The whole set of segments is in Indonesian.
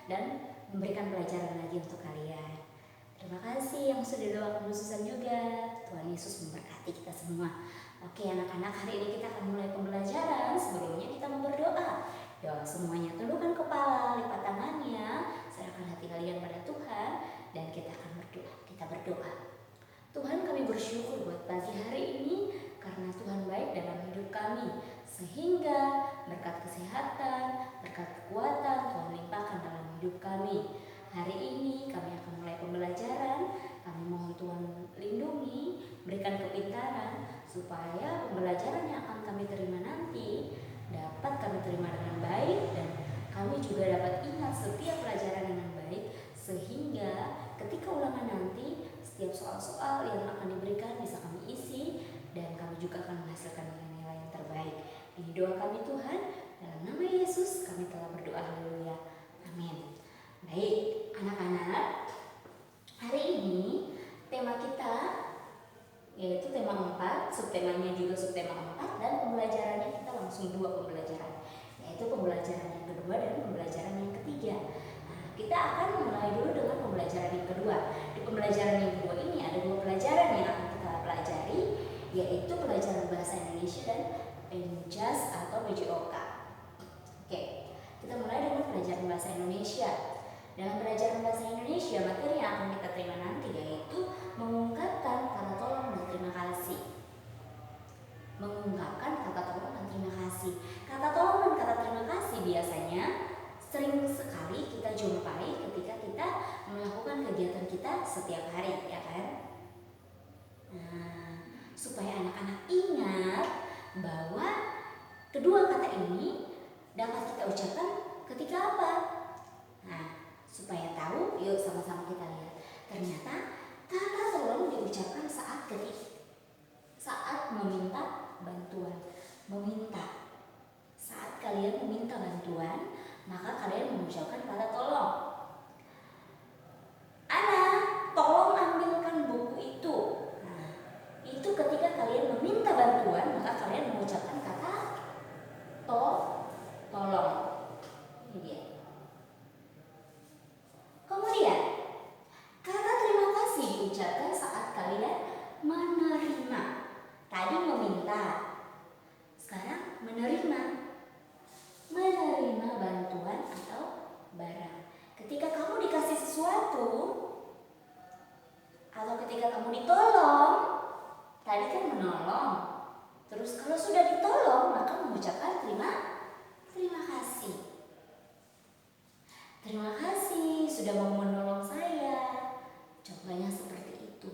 dan memberikan pelajaran lagi untuk kalian. Terima kasih yang sudah doakan Susan juga. Tuhan Yesus memberkati kita semua. Oke anak-anak, hari ini kita akan mulai pembelajaran. Sebelumnya kita mau berdoa. Doa semuanya, tundukkan kepala, lipat tangannya, serahkan hati kalian pada Tuhan, dan kita akan berdoa. Kita berdoa. Tuhan, kami bersyukur buat pagi hari ini karena Tuhan baik dalam hidup kami, sehingga berkat kesehatan, berkat kekuatan Tuhan limpahkan dalam hidup kami. Hari ini kami akan mulai pembelajaran. Kami mohon Tuhan lindungi, berikan kepintaran supaya pembelajaran yang akan kami terima nanti dapat kami terima dengan baik, dan kami juga dapat ingat setiap pelajaran dengan baik, sehingga ketika ulangan nanti setiap soal-soal yang akan diberikan bisa kami isi, dan kami juga akan menghasilkan nilai-nilai yang terbaik. Ini doa kami Tuhan, dalam nama Yesus kami telah berdoa, haleluya, amin. Baik anak-anak, hari ini tema kita yaitu tema 4, subtemanya juga subtema 4, dan pembelajarannya kita langsung 2 pembelajaran, yaitu pembelajaran yang kedua dan pembelajaran yang ketiga. Nah, kita akan mulai dulu dengan pembelajaran yang kedua. Di pembelajaran yang kedua ini ada 2 pelajaran yang akan kita pelajari, yaitu pelajaran bahasa Indonesia dan PENJAS atau PJOK. Oke, kita mulai dengan pelajaran bahasa Indonesia. Dalam pelajaran bahasa Indonesia, materi yang akan kita terima nanti yaitu mengungkapkan kata tolong dan terima kasih. Mengungkapkan kata tolong dan terima kasih. Kata tolong dan kata terima kasih biasanya sering sekali kita jumpai ketika kita melakukan kegiatan kita setiap hari, ya kan? Nah, supaya anak-anak ingat bahwa kedua kata ini dapat kita ucapkan ketika apa? Nah, supaya tahu, yuk sama-sama kita lihat. Ternyata kata tolong diucapkan saat meminta bantuan. Meminta. Saat kalian meminta bantuan, maka kalian mengucapkan kata tolong. Ana, tolong ambilkan buku itu. Nah, itu ketika kalian meminta bantuan, maka kalian mengucapkan kata tolong. Ini dia. Kemudian, kata terima kasih diucapkan saat kalian menerima. Tadi meminta, sekarang menerima. Menerima bantuan atau barang. Ketika kamu dikasih sesuatu, atau ketika kamu ditolong, tadi kan menolong. Terus kalau sudah ditolong, maka mengucapkan terima kasih. Terima kasih sudah mau menolong saya. Contohnya seperti itu.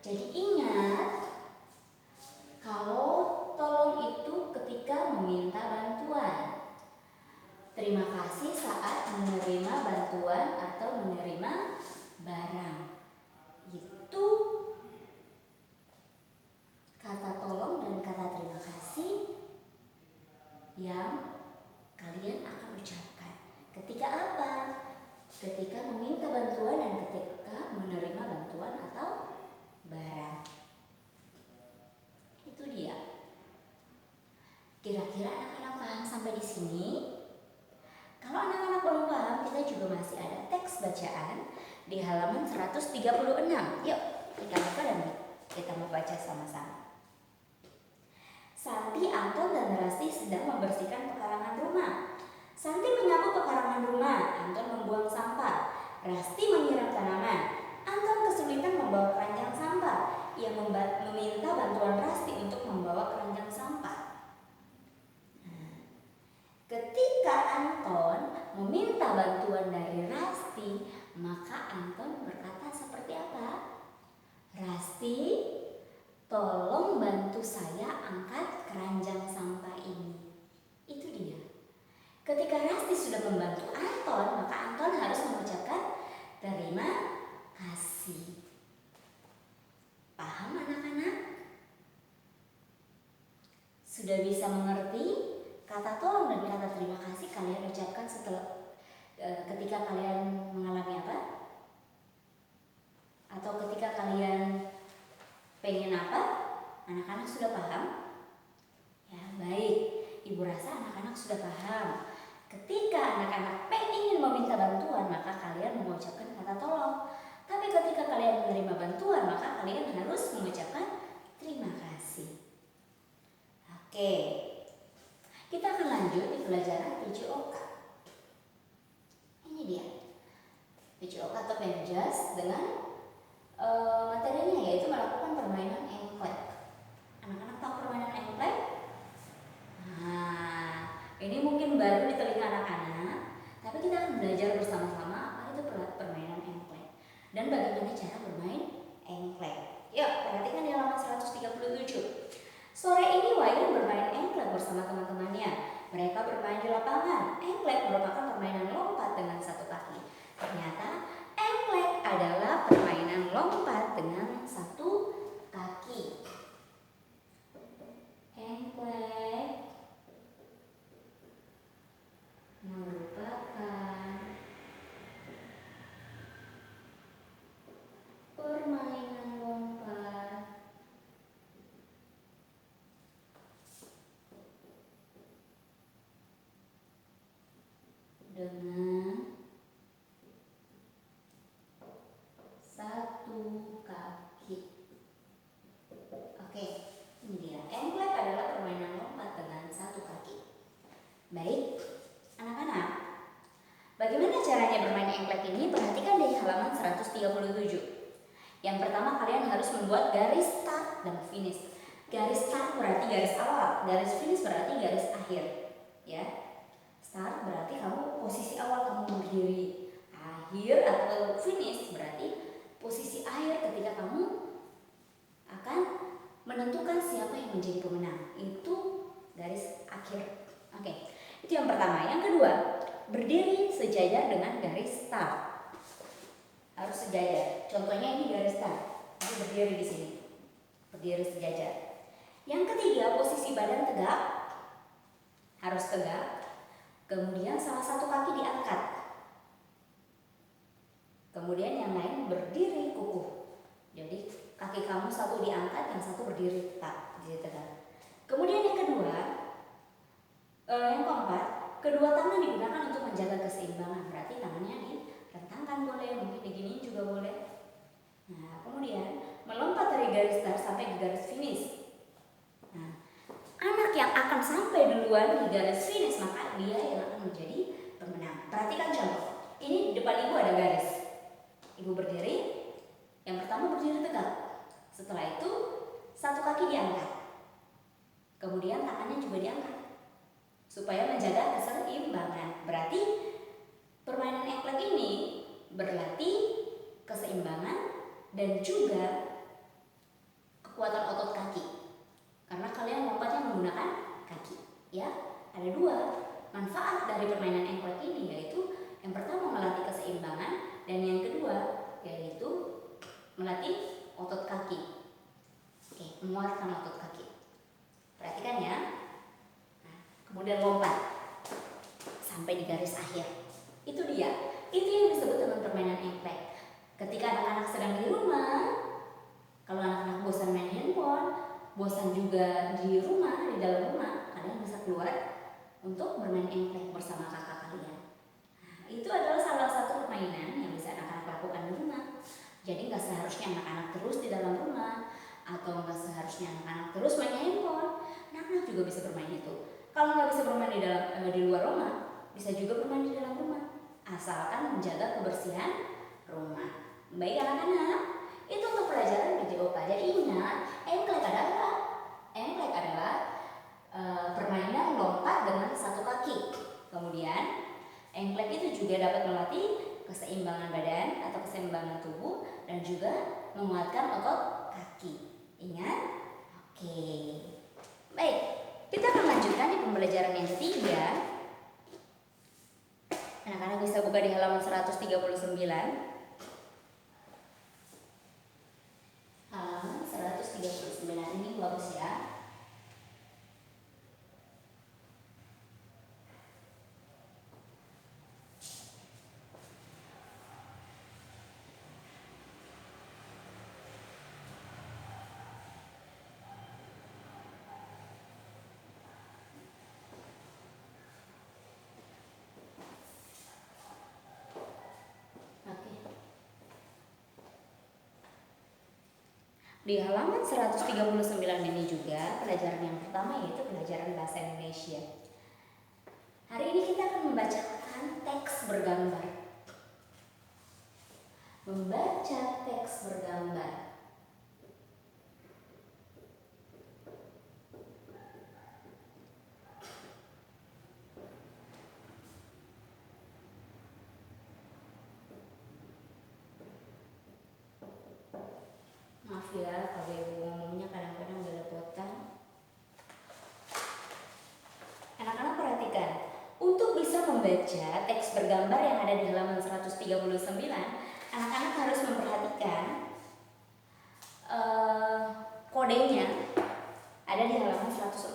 Jadi ingat, kalau tolong itu ketika meminta bantuan. Terima kasih saat menerima bantuan atau menerima barang. Itu kata tolong dan kata terima kasih yang kalian akan ucapkan. Ketika apa? Ketika meminta bantuan dan ketika menerima bantuan atau barang. Itu dia. Kira-kira anak-anak paham sampai di sini? Kalau anak-anak belum paham, kita juga masih ada teks bacaan di halaman 136. Yuk, kita buka dan kita mau baca sama-sama. Santi, Anton, dan Rasti sedang membersihkan pekarangan rumah. Santi menyapu pekarangan rumah, Anton membuang sampah. Rasti menyiram tanaman. Anton kesulitan membawa keranjang sampah. Ia meminta bantuan Rasti untuk membawa keranjang sampah. Ketika Anton meminta bantuan dari Rasti, maka Anton berkata seperti apa? Rasti, tolong bantu saya angkat keranjang sampah ini. Itu dia. Ketika Rasti sudah membantu Anton, maka Anton harus mengucapkan terima kasih. Paham anak-anak? Sudah bisa mengerti kata tolong dan kata terima kasih kalian ucapkan setelah ketika kalian mengalami apa? Atau ketika kalian pengen apa? Anak-anak sudah paham? Ya, baik. Ibu rasa anak-anak sudah paham. Ketika anak-anak ingin meminta bantuan, maka kalian mengucapkan kata tolong. Tapi ketika kalian menerima bantuan, maka kalian harus mengucapkan terima kasih. Oke, kita akan lanjut di pelajaran PJOK. Ini dia PJOK atau Penjas dengan materinya yaitu melakukan permainan engklek. Anak-anak tahu permainan engklek? Nah, ini mungkin baru di telinga anak-anak, tapi kita akan belajar bersama-sama apa itu permainan engklek dan bagaimana cara bermain engklek. Yuk, perhatikan di halaman 137. Sore ini Wayan bermain engklek bersama teman-temannya. Mereka bermain di lapangan. Engklek merupakan permainan lompat dengan satu kaki. Ternyata engklek adalah permainan lompat dengan satu kaki. Engklek merupakan permainan lompat dengan satu kaki. Oke, ini dia. Engklek adalah permainan lompat dengan satu kaki. Baik, anak-anak, bagaimana caranya bermain engklek ini? Perhatikan di halaman 137. Yang pertama, kalian harus membuat garis start dan finish. Garis start berarti garis awal, garis finish berarti garis akhir. Ya, start berarti kamu posisi awal kamu berdiri, akhir atau finish berarti posisi akhir ketika kamu akan menentukan siapa yang menjadi pemenang. Itu garis akhir. Oke, itu yang pertama. Yang kedua, berdiri sejajar dengan garis start. Harus sejajar. Contohnya ini garis start. Jadi berdiri di sini. Berdiri sejajar. Yang ketiga, posisi badan tegak. Harus tegak. Kemudian salah satu kaki diangkat. Kemudian yang lain berdiri kukuh. Jadi kaki kamu satu diangkat, yang satu berdiri tetap, berdiri tegak. Kemudian yang kedua, yang keempat, kedua tangan digunakan untuk menjaga keseimbangan. Berarti tangannya direntangkan boleh, mungkin diginiin juga boleh. Nah, kemudian melompat dari garis start sampai di garis finish. Nah, anak yang akan sampai duluan di garis finish maka dia yang akan menjadi pemenang. Perhatikan contoh. Ini di depan ibu ada garis. Ibu berdiri. Yang pertama berdiri tegak. Setelah itu satu kaki diangkat. Kemudian tangannya juga diangkat supaya menjaga keseimbangan. Berarti permainan engklek ini berlatih keseimbangan dan juga kekuatan otot kaki. Karena kalian lompatnya menggunakan kaki, ya. Ada dua manfaat dari permainan engklek ini, yaitu yang pertama melatih keseimbangan dan yang kedua yaitu melatih otot kaki. Oke, menguatkan otot kaki. Perhatikan ya. Nah, kemudian lompat sampai di garis akhir. Itu dia. Itu yang disebut dengan permainan engklek. Ketika anak-anak sedang di rumah, kalau anak-anak bosan main handphone, bosan juga di rumah, di dalam rumah, kalian bisa keluar untuk bermain engklek bersama kakak kalian. Nah, itu adalah salah satu permainan yang bisa anak-anak lakukan di rumah. Jadi nggak seharusnya anak-anak terus di dalam rumah, atau nggak seharusnya anak-anak terus main handphone. Anak-anak juga bisa bermain itu. Kalau nggak bisa bermain di luar rumah, bisa juga bermain di dalam rumah, asalkan menjaga kebersihan rumah. Baik anak-anak, itu untuk pelajaran PJOK. Jadi ingat, engklek adalah permainan lompat dengan satu kaki. Kemudian engklek itu juga dapat melatih keseimbangan badan atau keseimbangan tubuh dan juga menguatkan otot kaki. Ingat? Oke. Baik, kita akan lanjutkan di pembelajaran yang ketiga. Anak-anak bisa buka di halaman 139. Halaman 139 ini bagus ya. Di halaman 139 ini juga pelajaran yang pertama yaitu pelajaran bahasa Indonesia. Hari ini kita akan membacakan teks bergambar. Membaca teks bergambar. Maaf ya kalau ibu ngomongnya kadang-kadang belepotan. Anak-anak perhatikan, untuk bisa membaca teks bergambar yang ada di halaman 139, anak-anak harus memperhatikan kodenya ada di halaman 140.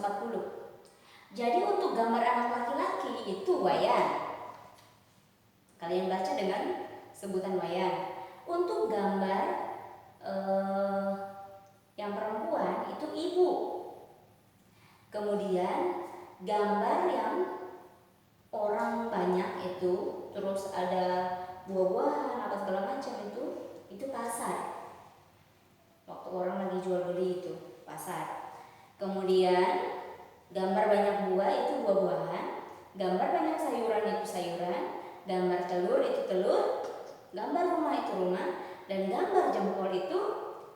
Jadi untuk gambar anak laki-laki itu wayan. Kalian baca dengan sebutan wayan. Untuk gambar yang perempuan itu ibu. Kemudian gambar yang orang banyak itu, terus ada buah-buahan apa segala macam itu pasar. Waktu orang lagi jual beli itu pasar. Kemudian gambar banyak buah itu buah-buahan, gambar banyak sayuran itu sayuran, gambar telur itu telur, gambar rumah itu rumah, dan gambar jempol itu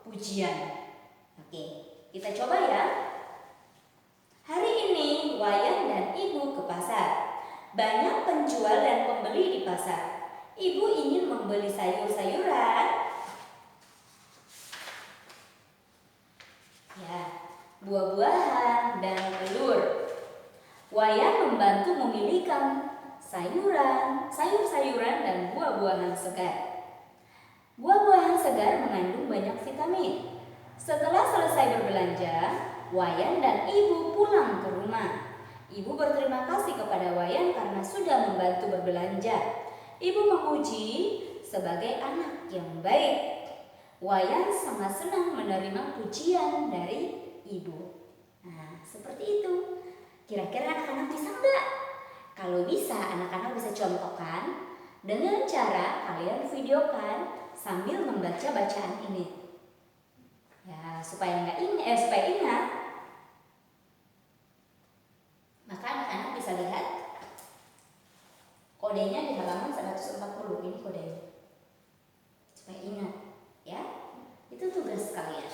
pujian. Oke, kita coba ya. Hari ini Wayan dan ibu ke pasar. Banyak penjual dan pembeli di pasar. Ibu ingin membeli sayur-sayuran, ya, buah-buahan dan telur. Wayan membantu memilihkan sayur-sayuran dan buah-buahan segar. Buah-buahan segar mengandung banyak vitamin. Setelah selesai berbelanja, Wayan dan ibu pulang ke rumah. Ibu berterima kasih kepada Wayan karena sudah membantu berbelanja. Ibu memuji sebagai anak yang baik. Wayan sangat senang menerima pujian dari ibu. Nah, seperti itu. Kira-kira anak-anak bisa enggak? Kalau bisa, anak-anak bisa contohkan dengan cara kalian videokan sambil membaca bacaan ini. Ya, supaya ingat, maka anak-anak bisa lihat kodenya di halaman 140. Ini kodenya. Supaya ingat, ya. Itu tugas kalian.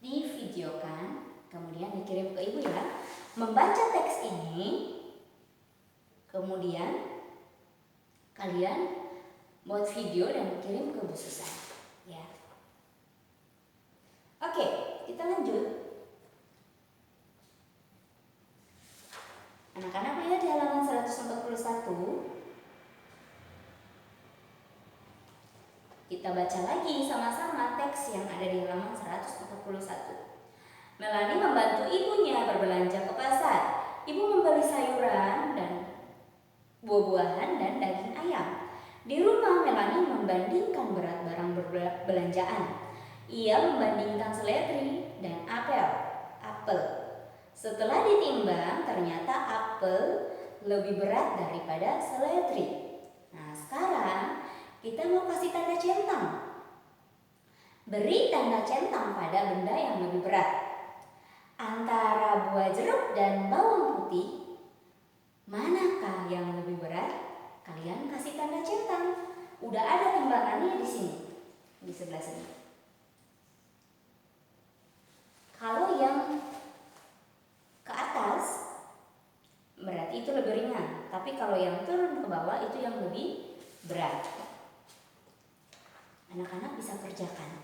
Divideokan, kemudian dikirim ke ibu ya. Membaca teks ini, kemudian kalian buat video dan kirim ke Bu Susan, ya. Oke, kita lanjut. Anak-anak lihat di halaman 141. Kita baca lagi sama-sama teks yang ada di halaman 141. Melani membantu ibunya berbelanja ke pasar. Ibu membeli sayuran dan buah-buahan dan daging ayam. Di rumah Melani membandingkan berat barang belanjaan. Ia membandingkan seledri dan apel. Setelah ditimbang, ternyata apel lebih berat daripada seledri. Nah, sekarang kita mau kasih tanda centang. Beri tanda centang pada benda yang lebih berat. Antara buah jeruk dan bawang putih, manakah yang lebih berat? Kalian kasih tanda centang. Udah ada timbangannya di sini, di sebelah sini. Kalau yang ke atas berarti itu lebih ringan, tapi kalau yang turun ke bawah itu yang lebih berat. Anak-anak bisa kerjakan.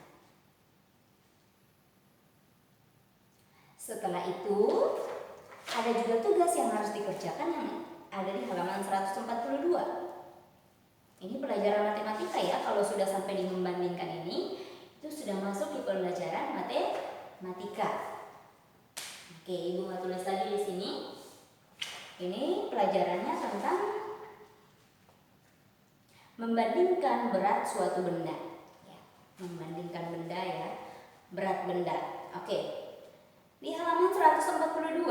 Setelah itu ada juga tugas yang harus dikerjakan yang ada di halaman 142. Ini pelajaran matematika ya. Kalau sudah sampai di membandingkan ini, itu sudah masuk di pelajaran matematika. Oke, ibu mau tulis lagi di sini. Ini pelajarannya tentang membandingkan berat suatu benda. Ya, membandingkan benda ya, berat benda. Oke. Di halaman 142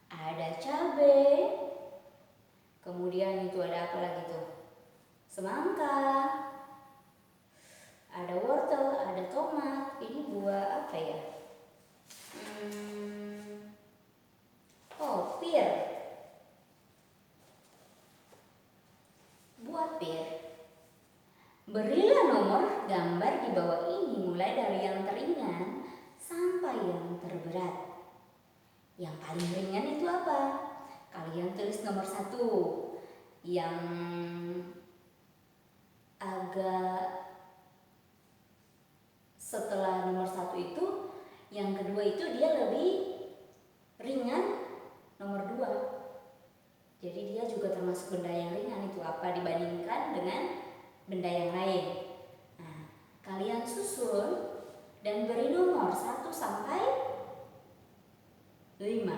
ada cabai, kemudian itu ada apa lagi tuh? Semangka, ada wortel, ada tomat. Ini buah apa ya? Oh, pir. Buah pir. Berilah nomor gambar di bawah ini mulai dari yang teringan sampai yang terberat. Yang paling ringan itu apa? Kalian tulis nomor 1. Yang agak setelah nomor 1 itu, yang kedua itu dia lebih ringan, nomor 2. Jadi dia juga termasuk benda yang ringan. Itu apa dibandingkan dengan benda yang lain. Nah, kalian susun dan beri nomor 1 sampai 5.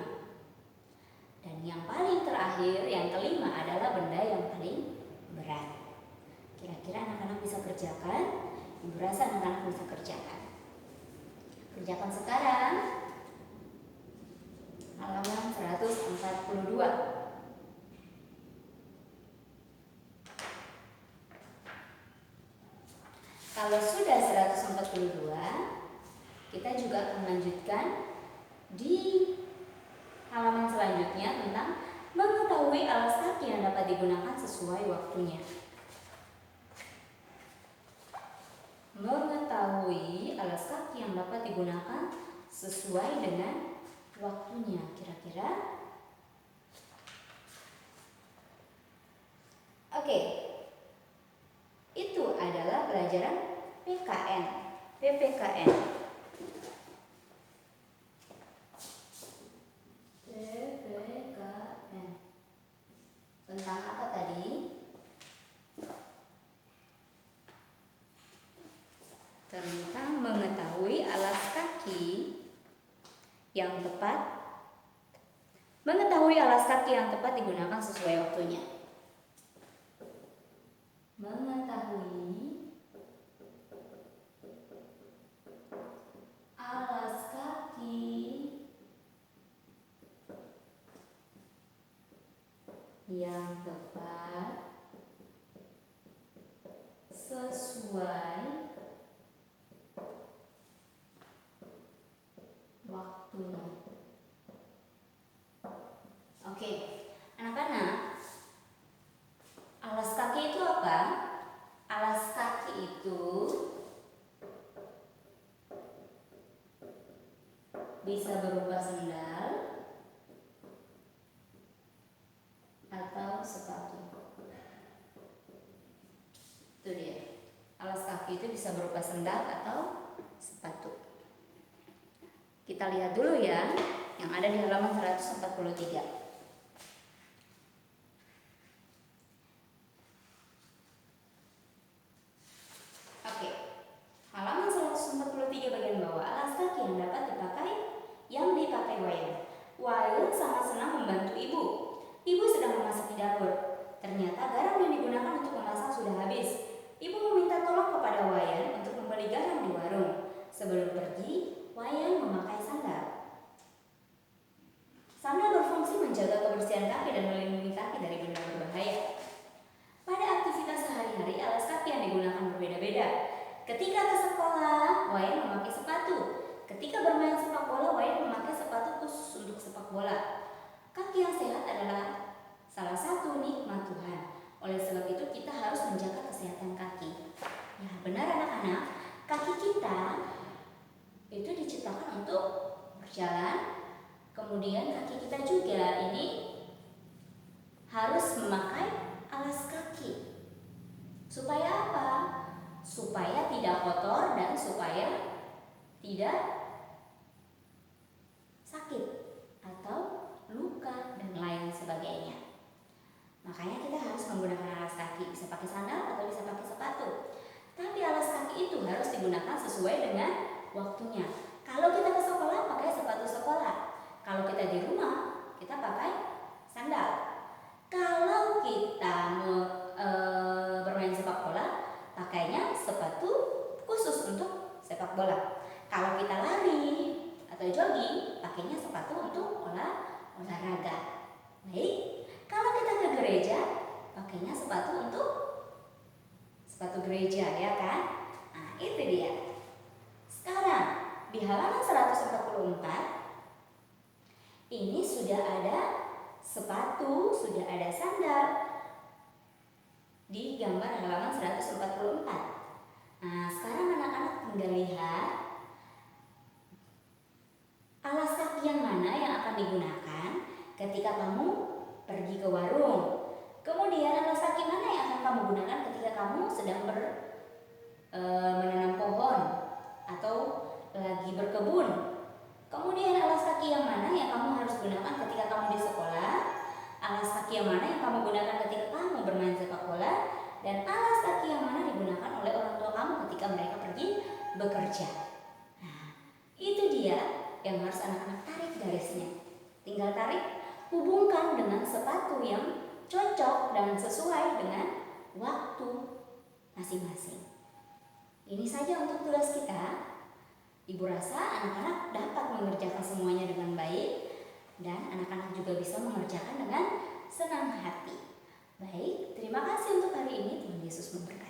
Dan yang paling terakhir, yang kelima adalah benda yang paling berat. Kira-kira anak-anak bisa kerjakan? Ibu rasa anak-anak bisa kerjakan. Kerjakan sekarang. Halaman 142. Kalau sudah 142, kita juga akan lanjutkan di halaman selanjutnya tentang mengetahui alas kaki yang dapat digunakan sesuai waktunya. Mengetahui alas kaki yang dapat digunakan sesuai dengan waktunya. Kira-kira? Oke. Itu adalah pelajaran PPKN. PPKN. Tentang apa tadi? Tentang mengetahui alas kaki yang tepat. Mengetahui alas kaki yang tepat digunakan sesuai waktunya. Mengetahui alas kaki yang tepat sesuai waktunya. Oke, anak-anak, alas kaki itu apa? Alas kaki itu bisa berupa sendal atau sepatu. Itu dia. Alas kaki itu bisa berupa sendal atau sepatu. Kita lihat dulu ya yang ada di halaman 143. Oke. Halaman 143 bagian bawah, alas kaki yang dapat dipakai Wayan. Wayan sangat senang membantu ibu. Ibu sedang memasak di dapur. Ternyata garam yang digunakan untuk memasak sudah habis. Ibu meminta tolong kepada Wayan untuk membeli garam di warung. Sebelum pergi, Wayan memakai sandal. Sandal berfungsi menjaga kebersihan kaki dan melindungi kaki dari benda berbahaya. Pada aktivitas sehari-hari, alas kaki yang digunakan berbeda-beda. Ketika ke sekolah, Wayan memakai sepatu. Ketika bermain sepak bola, Wayan memakai sepatu khusus untuk sepak bola. Kaki yang sehat adalah salah satu nikmat Tuhan. Oleh sebab itu kita harus menjaga kesehatan kaki. Ya, benar anak-anak, kaki kita itu diciptakan untuk berjalan. Kemudian kaki kita juga ini harus memakai alas kaki. Supaya apa? Supaya tidak kotor dan supaya tidak sakit atau luka dan lain sebagainya. Makanya kita harus menggunakan alas kaki, bisa pakai sandal atau bisa pakai sepatu. Tapi alas kaki itu harus digunakan sesuai dengan waktunya. Kalau kita ke sekolah pakai sepatu sekolah. Kalau kita di rumah kita pakai sandal. Kalau kita bermain sepak bola, pakainya sepatu khusus untuk sepak bola. Kalau kita lari atau jogging, pakainya sepatu untuk olahraga. Baik. Kalau kita ke gereja, pakainya sepatu untuk sepatu gereja, ya kan? Nah, itu dia. Sekarang di halaman 144 ini sudah ada sepatu, sudah ada sandal di gambar halaman 144. Nah, sekarang anak-anak tinggal lihat alas kaki yang mana yang akan digunakan ketika kamu pergi ke warung. Kemudian alas kaki mana yang akan kamu gunakan ketika kamu sedang menanam pohon atau lagi berkebun. Kemudian alas kaki yang mana yang kamu harus gunakan ketika kamu di sekolah, alas kaki yang mana yang kamu gunakan ketika kamu bermain sepak bola, dan alas kaki yang mana digunakan oleh orang tua kamu ketika mereka pergi bekerja. Nah, itu dia yang harus anak-anak tarik garisnya. Tinggal tarik, hubungkan dengan sepatu yang cocok dan sesuai dengan waktu masing-masing. Ini saja untuk tugas kita. Ibu rasa anak-anak dapat mengerjakan semuanya dengan baik dan anak-anak juga bisa mengerjakan dengan senang hati. Baik, terima kasih untuk hari ini. Tuhan Yesus memberkati.